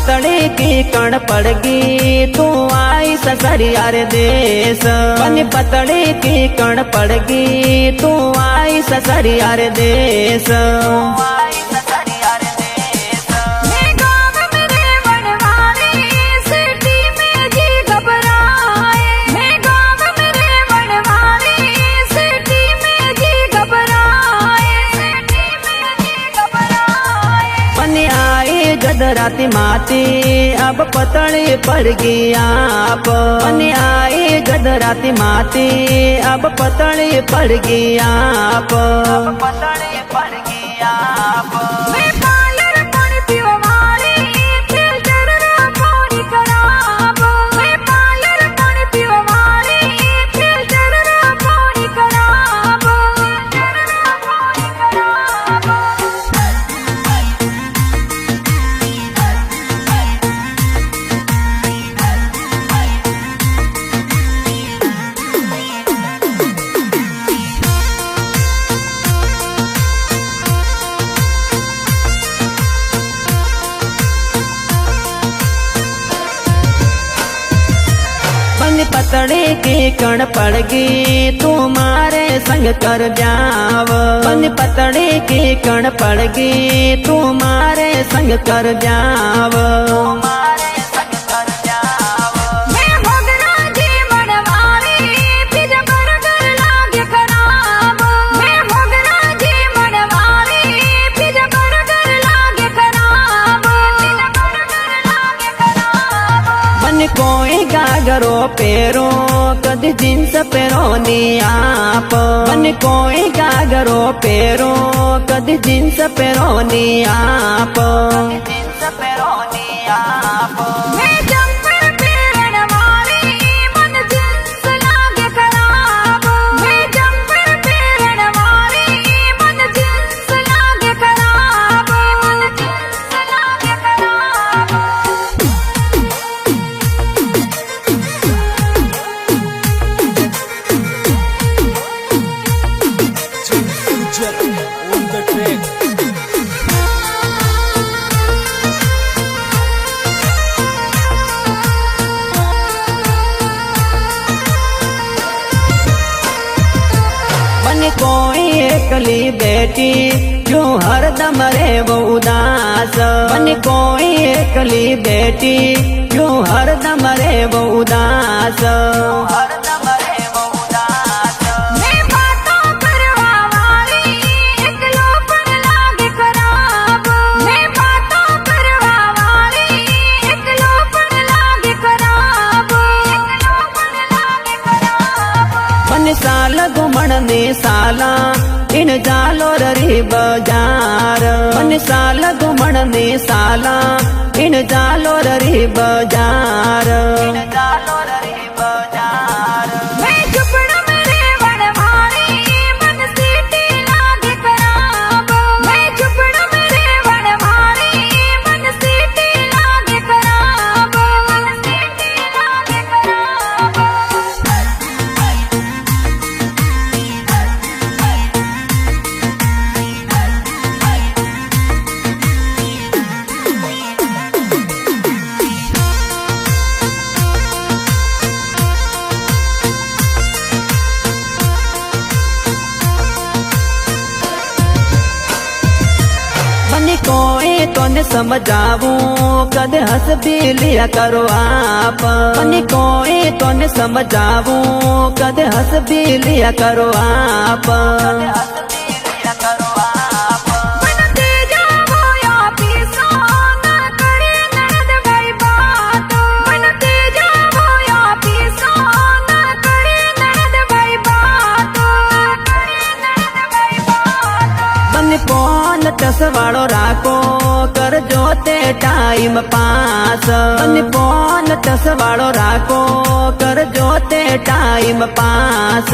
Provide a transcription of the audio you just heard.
पतड़ी की कण पड़गी तू आई ससरिया रे देश। बनी पतड़ी की कण पड़गी तू आई ससरिया रे देश। गदराती माती अब पतड़ी पड़गी आप। बनी आई गदराती माती अब पतड़ी पड़गी आप। पतड़ी पड़गी आप। पतड़ी की कण पड़गी तुम्हारे संग कर जाव। बनी पतड़ी की कण पड़गी तुम्हारे संग कर जाव। कोई गागरो पेरो कदी जींस पेरोनी आप। बन कोई गागरो पेरो कदी जींस पेरोनी आप। जींस पेरोनी आप। कोई एकली बेटी क्यों हरदम रे वो उदास। बनी कोई एकली बेटी क्यों हरदम रे वो उदास। हरदम रे वो उदास। मैं बातों करवा वाली एकलो पर लागे खराब। मैं बातों करवा वाली एकलो पर लागे खराब। एकलो पर लागे खराब। बन साल घुमण ने साला इन जालो री बाजार। बन साल घुमण ने साला इन जालो री बाजार। इन जालो री बाजार। मैं झुपड़ मेरे वनवारी मन सीटी लागे खराब। मैं झुपड़ मेरे वनवारी मन सीटी लागे खराब। मन सीटी लागे खराब। कोई तो न समझावू कदे हंस भी लिया करो आप। बनी कोई तो न समझावू कदे हंस भी लिया करो आप। फोन टसवाड़ो राखो कर जोते टाइम पास। फोन टसवाड़ो राखो कर जोते टाइम पास।